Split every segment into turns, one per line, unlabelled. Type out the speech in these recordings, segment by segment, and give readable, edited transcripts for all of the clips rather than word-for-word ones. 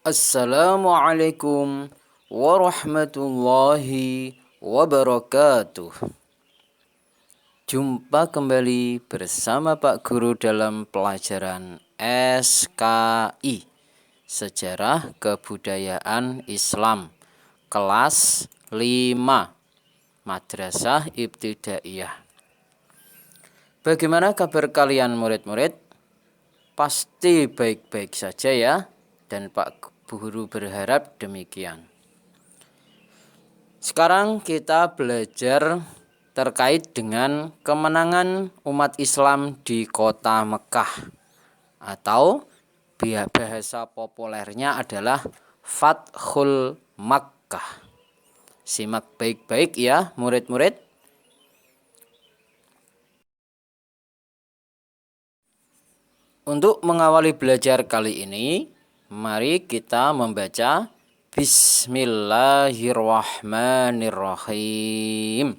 Assalamualaikum warahmatullahi wabarakatuh. Jumpa kembali bersama Pak Guru dalam pelajaran SKI Sejarah Kebudayaan Islam kelas 5 Madrasah Ibtidaiyah. Bagaimana kabar kalian murid-murid? Pasti baik-baik saja ya, dan Pak Guru berharap demikian. Sekarang kita belajar terkait dengan kemenangan umat Islam di kota Mekah, atau bahasa populernya adalah Fathul Makkah. Simak baik-baik ya murid-murid. Untuk mengawali belajar kali ini, mari kita membaca Bismillahirrahmanirrahim.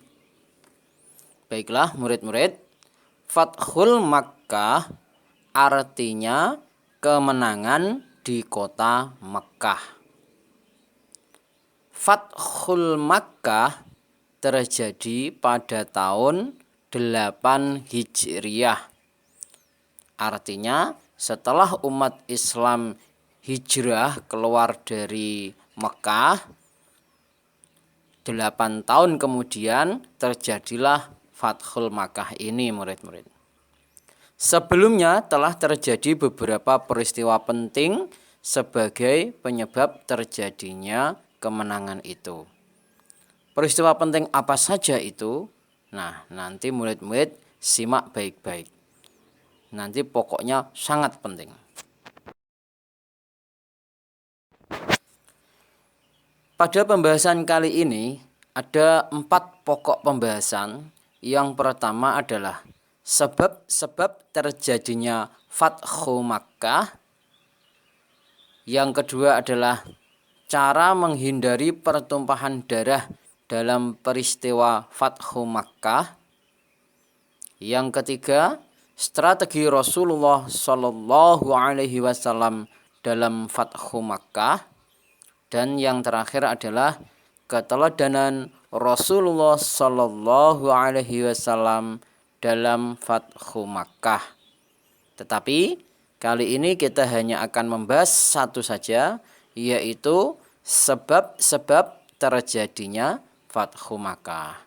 Baiklah murid-murid, Fathul Makkah artinya kemenangan di kota Mekah. Fathul Makkah terjadi pada tahun 8 Hijriah. Artinya setelah umat Islam hijrah keluar dari Mekah, 8 tahun kemudian terjadilah Fathul Makkah ini murid-murid. Sebelumnya telah terjadi beberapa peristiwa penting sebagai penyebab terjadinya kemenangan itu. Peristiwa penting apa saja itu? Nah, nanti murid-murid simak baik-baik. Nanti pokoknya sangat penting. Pada pembahasan kali ini ada 4 pokok pembahasan. Yang pertama adalah sebab-sebab terjadinya Fathu Makkah. Yang kedua adalah cara menghindari pertumpahan darah dalam peristiwa Fathu Makkah. Yang ketiga, strategi Rasulullah Shallallahu Alaihi Wasallam dalam Fathu Makkah. Dan yang terakhir adalah keteladanan Rasulullah Shallallahu Alaihi Wasallam dalam Fathu Makkah. Tetapi kali ini kita hanya akan membahas satu saja, yaitu sebab-sebab terjadinya Fathu Makkah.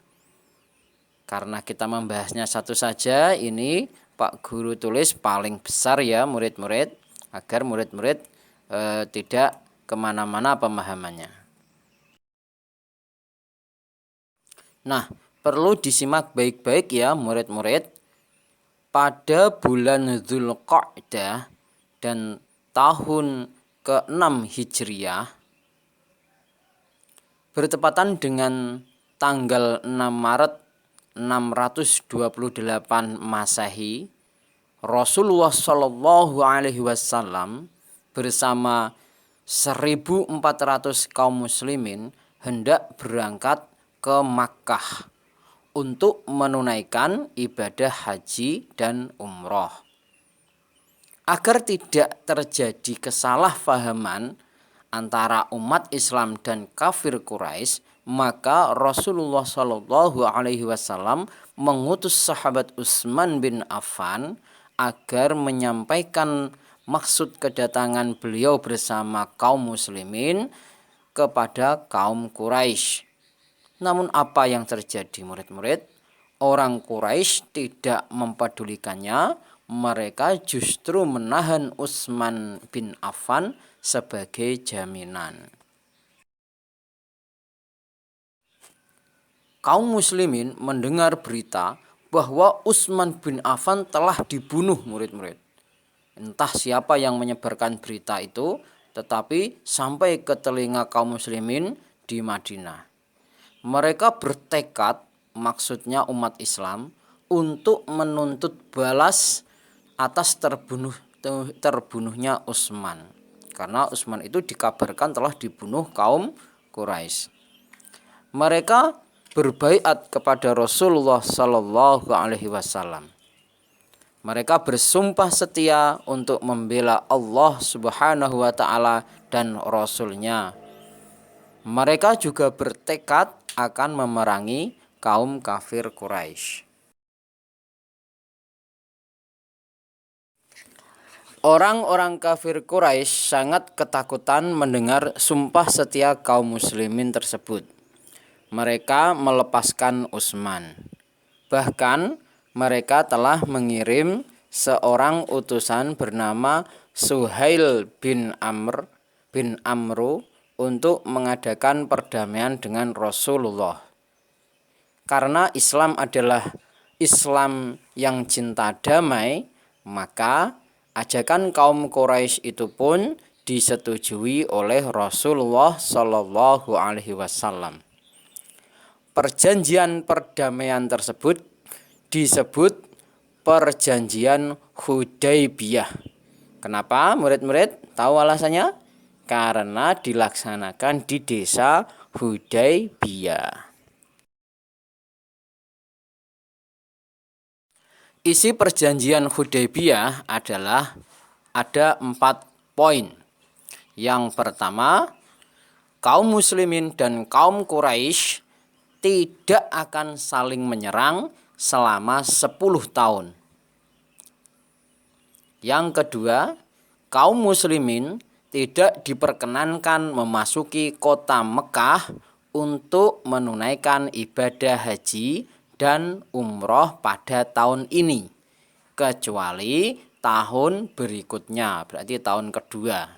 Karena kita membahasnya satu saja, ini Pak Guru tulis paling besar ya murid-murid, agar murid-murid tidak kemana-mana pemahamannya. Nah, perlu disimak baik-baik ya murid-murid. Pada bulan Dzulqa'dah dan tahun ke-6 Hijriah, bertepatan dengan tanggal 6 Maret 628 Masehi, Rasulullah Shallallahu Alaihi Wasallam bersama 1.400 kaum muslimin hendak berangkat ke Makkah untuk menunaikan ibadah haji dan umroh. Agar tidak terjadi kesalahpahaman antara umat Islam dan kafir Quraisy, maka Rasulullah Shallallahu Alaihi Wasallam mengutus sahabat Utsman bin Affan agar menyampaikan maksud kedatangan beliau bersama kaum muslimin kepada kaum Quraisy. Namun apa yang terjadi murid-murid? Orang Quraisy tidak mempedulikannya. Mereka justru menahan Utsman bin Affan sebagai jaminan. Kaum muslimin mendengar berita bahwa Utsman bin Affan telah dibunuh murid-murid. Entah siapa yang menyebarkan berita itu, tetapi sampai ke telinga kaum muslimin di Madinah. Mereka bertekad, maksudnya umat Islam, untuk menuntut balas atas terbunuhnya Utsman. Karena Utsman itu dikabarkan telah dibunuh kaum Quraisy. Mereka berbaiat kepada Rasulullah Shallallahu Alaihi Wasallam. Mereka bersumpah setia untuk membela Allah Subhanahu wa taala dan Rasul-Nya. Mereka juga bertekad akan memerangi kaum kafir Quraisy. Orang-orang kafir Quraisy sangat ketakutan mendengar sumpah setia kaum muslimin tersebut. Mereka melepaskan Utsman. Bahkan mereka telah mengirim seorang utusan bernama Suhail bin Amru untuk mengadakan perdamaian dengan Rasulullah. Karena Islam adalah Islam yang cinta damai, maka ajakan kaum Quraisy itu pun disetujui oleh Rasulullah Shallallahu Alaihi Wasallam. Perjanjian perdamaian tersebut disebut Perjanjian Hudaybiyah. Kenapa murid-murid tahu alasannya? Karena dilaksanakan di desa Hudaybiyah. Isi perjanjian Hudaybiyah adalah ada 4 poin. Yang pertama, kaum muslimin dan kaum Quraisy tidak akan saling menyerang selama 10 tahun. Yang kedua, kaum muslimin tidak diperkenankan memasuki kota Mekah untuk menunaikan ibadah haji dan umroh pada tahun ini, kecuali tahun berikutnya, berarti tahun kedua.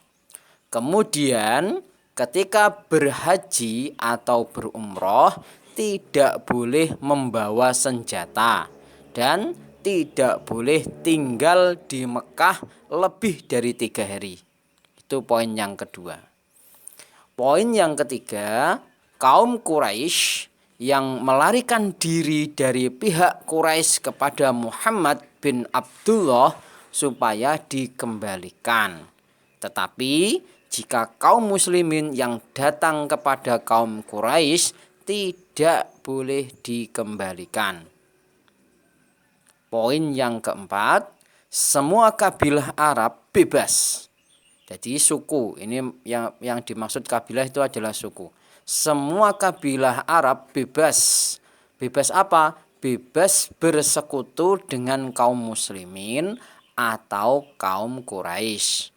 Kemudian ketika berhaji atau berumroh tidak boleh membawa senjata dan tidak boleh tinggal di Mekah lebih dari 3 hari. Itu poin yang kedua. Poin yang ketiga, kaum Quraisy yang melarikan diri dari pihak Quraisy kepada Muhammad bin Abdullah supaya dikembalikan. Tetapi jika kaum muslimin yang datang kepada kaum Quraisy tidak boleh dikembalikan. Poin yang keempat, semua kabilah Arab bebas. Jadi suku, ini yang dimaksud kabilah itu adalah suku. Semua kabilah Arab bebas. Bebas apa? Bebas bersekutu dengan kaum muslimin atau kaum Quraisy.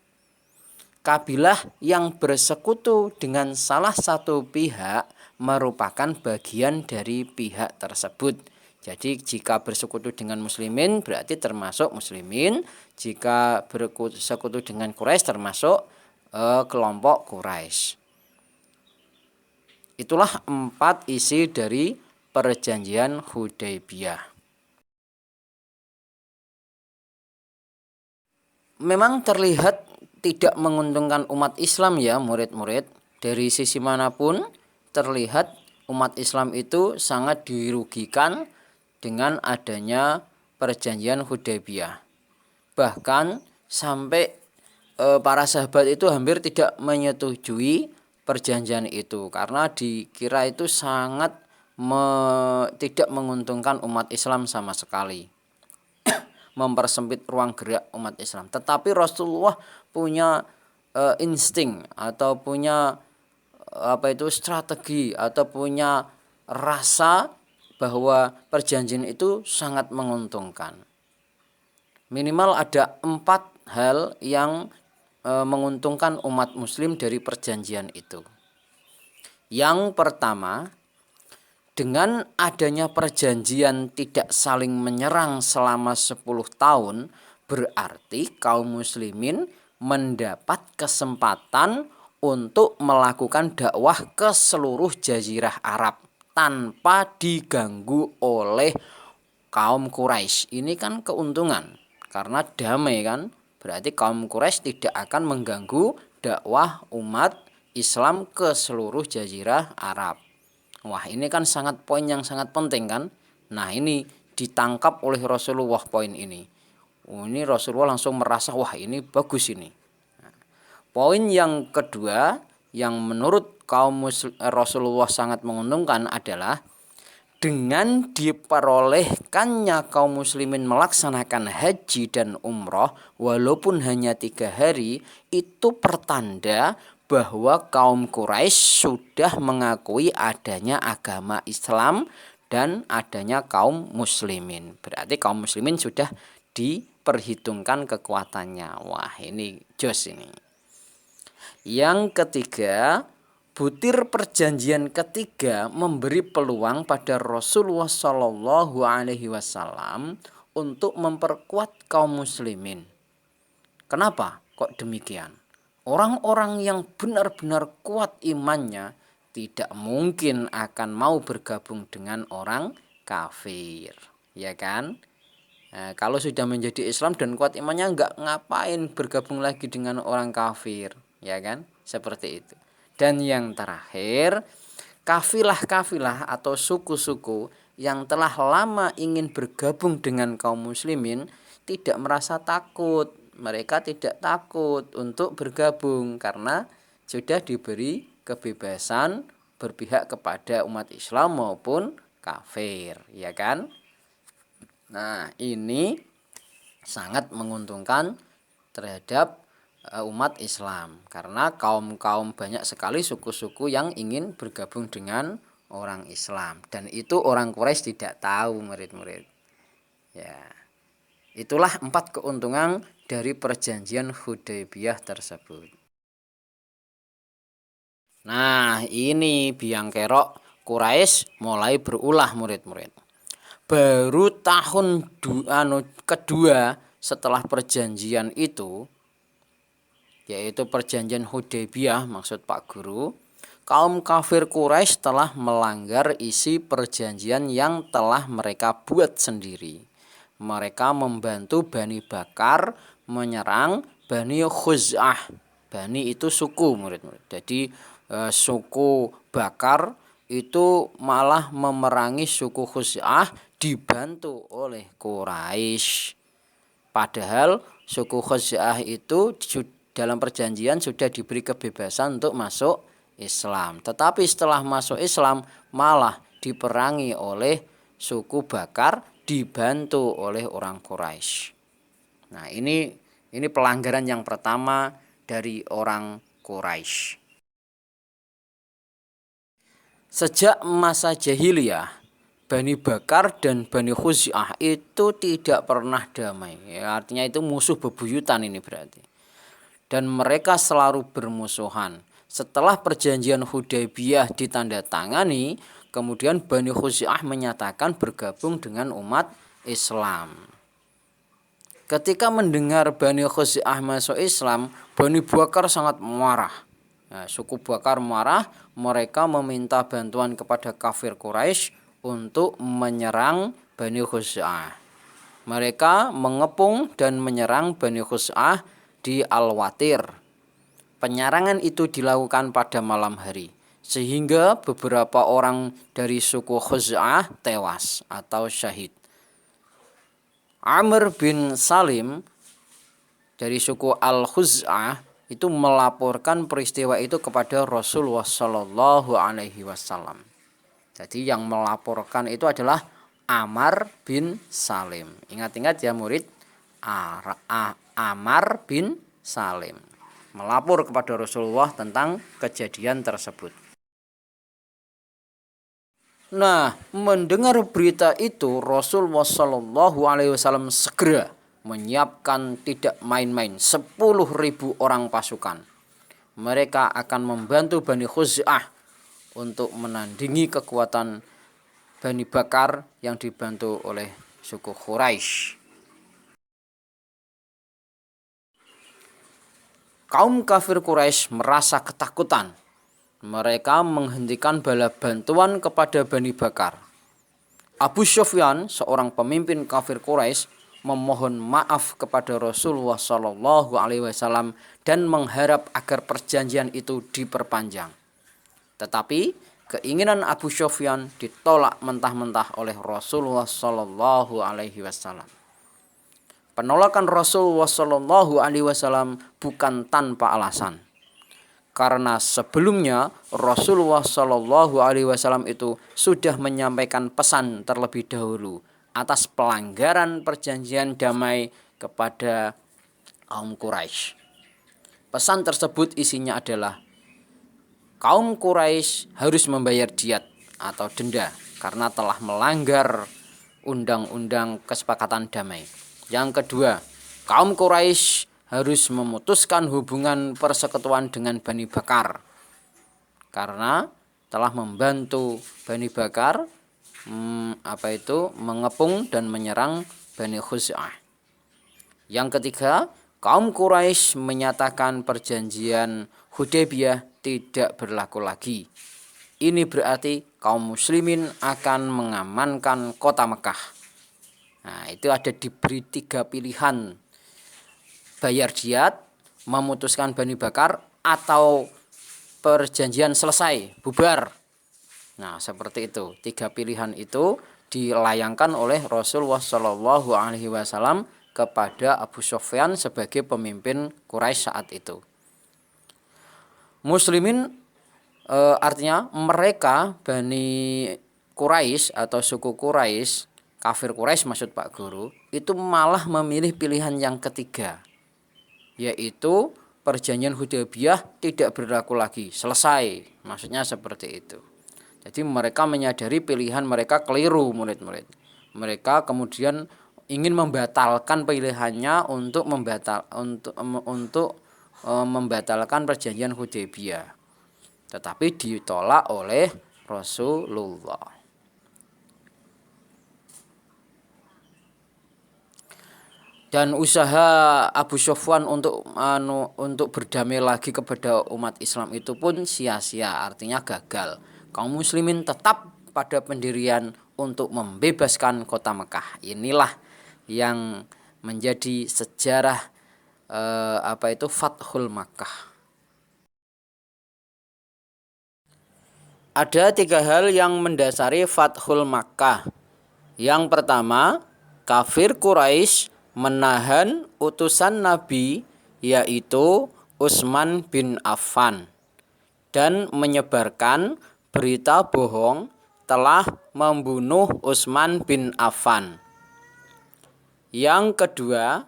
Kabilah yang bersekutu dengan salah satu pihak merupakan bagian dari pihak tersebut. Jadi jika bersekutu dengan muslimin berarti termasuk muslimin. Jika bersekutu dengan Quraisy termasuk kelompok Quraisy. Itulah 4 isi dari Perjanjian Hudaybiyah. Memang terlihat tidak menguntungkan umat Islam ya murid-murid. Dari sisi manapun terlihat umat Islam itu sangat dirugikan dengan adanya Perjanjian Hudaybiyah. Bahkan sampai para sahabat itu hampir tidak menyetujui perjanjian itu karena dikira itu sangat tidak menguntungkan umat Islam sama sekali. Mempersempit ruang gerak umat Islam. Tetapi Rasulullah punya insting atau punya strategi atau punya rasa bahwa perjanjian itu sangat menguntungkan. Minimal ada 4 hal yang menguntungkan umat muslim dari perjanjian itu. Yang pertama, dengan adanya perjanjian tidak saling menyerang selama 10 tahun, berarti kaum muslimin mendapat kesempatan untuk melakukan dakwah ke seluruh jazirah Arab tanpa diganggu oleh kaum Quraisy. Ini kan keuntungan karena damai kan. Berarti kaum Quraisy tidak akan mengganggu dakwah umat Islam ke seluruh jazirah Arab. Wah, ini kan poin yang sangat penting kan. Nah, ini ditangkap oleh Rasulullah poin ini. Ini Rasulullah langsung merasa wah ini bagus ini. Nah, poin yang kedua yang menurut Rasulullah sangat menguntungkan adalah dengan diperolehkannya kaum muslimin melaksanakan haji dan umroh walaupun hanya 3 hari, itu pertanda bahwa kaum Quraisy sudah mengakui adanya agama Islam dan adanya kaum muslimin. Berarti kaum muslimin sudah diperhitungkan kekuatannya. Wah, ini jos ini. Yang ketiga, butir perjanjian ketiga memberi peluang pada Rasulullah Shallallahu Alaihi Wasallam untuk memperkuat kaum muslimin. Kenapa kok demikian? Orang-orang yang benar-benar kuat imannya tidak mungkin akan mau bergabung dengan orang kafir, ya kan? Nah, kalau sudah menjadi Islam dan kuat imannya, nggak ngapain bergabung lagi dengan orang kafir, ya kan? Seperti itu. Dan yang terakhir, kafilah-kafilah atau suku-suku yang telah lama ingin bergabung dengan kaum muslimin tidak merasa takut. Mereka tidak takut untuk bergabung karena sudah diberi kebebasan berpihak kepada umat Islam maupun kafir, ya kan? Nah, ini sangat menguntungkan terhadap umat Islam karena kaum-kaum banyak sekali suku-suku yang ingin bergabung dengan orang Islam, dan itu orang Quraisy tidak tahu, murid-murid. Ya. Itulah 4 keuntungan dari perjanjian Hudaybiyah tersebut. Nah, ini biang kerok Quraisy mulai berulah, murid-murid. Baru tahun kedua setelah perjanjian itu, yaitu perjanjian Hudaybiyah maksud Pak Guru, kaum kafir Quraisy telah melanggar isi perjanjian yang telah mereka buat sendiri. Mereka membantu Bani Bakar menyerang Bani Khuz'ah. Bani itu suku, murid-murid. Jadi suku Bakar itu malah memerangi suku Khuz'ah dibantu oleh Quraisy. Padahal suku Khuz'ah itu dalam perjanjian sudah diberi kebebasan untuk masuk Islam. Tetapi setelah masuk Islam malah diperangi oleh suku Bakar dibantu oleh orang Quraisy. Nah, ini pelanggaran yang pertama dari orang Quraisy. Sejak masa jahiliyah, Bani Bakar dan Bani Khuz'ah itu tidak pernah damai. Ya, artinya itu musuh bebuyutan ini berarti. Dan mereka selalu bermusuhan. Setelah perjanjian Hudaybiyah ditandatangani, kemudian Bani Khuz'ah menyatakan bergabung dengan umat Islam. Ketika mendengar Bani Khuz'ah masuk Islam, Bani Bakar sangat marah. Nah, suku Bakar marah, mereka meminta bantuan kepada kafir Quraisy untuk menyerang Bani Khuz'ah. Mereka mengepung dan menyerang Bani Khuz'ah di Al-Watir. Penyerangan itu dilakukan pada malam hari, sehingga beberapa orang dari suku Khuz'ah tewas atau syahid. Amr bin Salim dari suku Al-Khuz'ah itu melaporkan peristiwa itu kepada Rasulullah Shallallahu Alaihi Wasallam. Jadi yang melaporkan itu adalah Amr bin Salim. Ingat-ingat ya murid, Amr bin Salim melapor kepada Rasulullah tentang kejadian tersebut. Nah, mendengar berita itu Rasulullah Shallallahu Alaihi Wasallam segera menyiapkan tidak main-main 10.000 orang pasukan. Mereka akan membantu Bani Khuz'ah untuk menandingi kekuatan Bani Bakar yang dibantu oleh suku Quraisy. Kaum kafir Quraisy merasa ketakutan. Mereka menghentikan bala bantuan kepada Bani Bakar. Abu Sufyan, seorang pemimpin kafir Quraisy, memohon maaf kepada Rasulullah Shallallahu Alaihi Wasallam dan mengharap agar perjanjian itu diperpanjang. Tetapi keinginan Abu Sufyan ditolak mentah-mentah oleh Rasulullah Shallallahu Alaihi Wasallam. Penolakan Rasulullah Shallallahu Alaihi Wasallam bukan tanpa alasan, karena sebelumnya Rasulullah Shallallahu Alaihi Wasallam itu sudah menyampaikan pesan terlebih dahulu atas pelanggaran perjanjian damai kepada kaum Quraisy. Pesan tersebut isinya adalah kaum Quraisy harus membayar diat atau denda karena telah melanggar undang-undang kesepakatan damai. Yang kedua, kaum Quraisy harus memutuskan hubungan persekutuan dengan Bani Bakar karena telah membantu Bani Bakar mengepung dan menyerang Bani Khuz'ah. Yang ketiga, kaum Quraisy menyatakan perjanjian Hudaybiyah tidak berlaku lagi. Ini berarti kaum muslimin akan mengamankan kota Mekah. Nah, itu ada diberi 3 pilihan. Bayar diat, memutuskan Bani Bakar, atau perjanjian selesai, bubar. Nah, seperti itu. 3 pilihan itu dilayangkan oleh Rasulullah SAW kepada Abu Sufyan sebagai pemimpin Quraisy saat itu. Muslimin artinya mereka Bani Quraisy atau suku Quraisy, kafir Quraisy maksud Pak Guru, itu malah memilih pilihan yang ketiga, yaitu perjanjian Hudaybiyah tidak berlaku lagi, selesai. Maksudnya seperti itu. Jadi mereka menyadari pilihan mereka keliru, murid-murid. Mereka kemudian ingin membatalkan pilihannya untuk membatalkan perjanjian Hudaybiyah. Tetapi ditolak oleh Rasulullah. Dan usaha Abu Sufyan untuk berdamai lagi kepada umat Islam itu pun sia-sia, artinya gagal. Kaum muslimin tetap pada pendirian untuk membebaskan kota Mekah. Inilah yang menjadi sejarah Fathul Makkah. Ada 3 hal yang mendasari Fathul Makkah. Yang pertama, kafir Quraisy menahan utusan Nabi yaitu Utsman bin Affan dan menyebarkan berita bohong telah membunuh Utsman bin Affan. Yang kedua,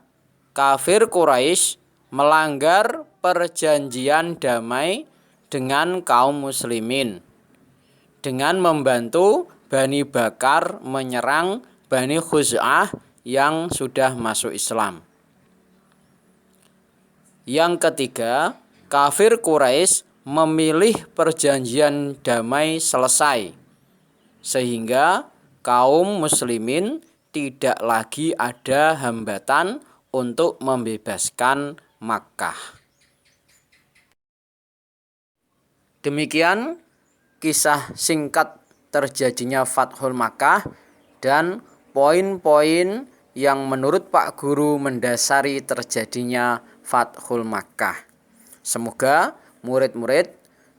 kafir Quraisy melanggar perjanjian damai dengan kaum muslimin dengan membantu Bani Bakar menyerang Bani Khuz'ah yang sudah masuk Islam. Yang ketiga, kafir Quraisy memilih perjanjian damai selesai, sehingga kaum muslimin tidak lagi ada hambatan untuk membebaskan Makkah. Demikian kisah singkat terjadinya Fathul Makkah dan poin-poin yang menurut Pak Guru mendasari terjadinya Fathul Makkah. Semoga murid-murid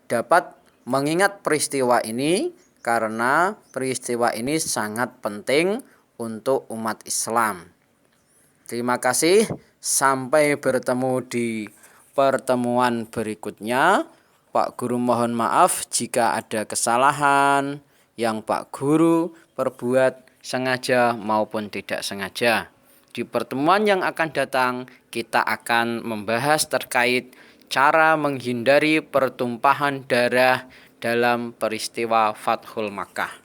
dapat mengingat peristiwa ini karena peristiwa ini sangat penting untuk umat Islam. Terima kasih, sampai bertemu di pertemuan berikutnya. Pak Guru mohon maaf jika ada kesalahan yang Pak Guru perbuat sengaja maupun tidak sengaja. Di pertemuan yang akan datang kita akan membahas terkait cara menghindari pertumpahan darah dalam peristiwa Fathul Makkah.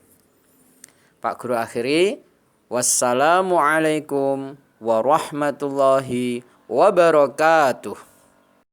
Pak Guru akhiri, wassalamualaikum warahmatullahi wabarakatuh.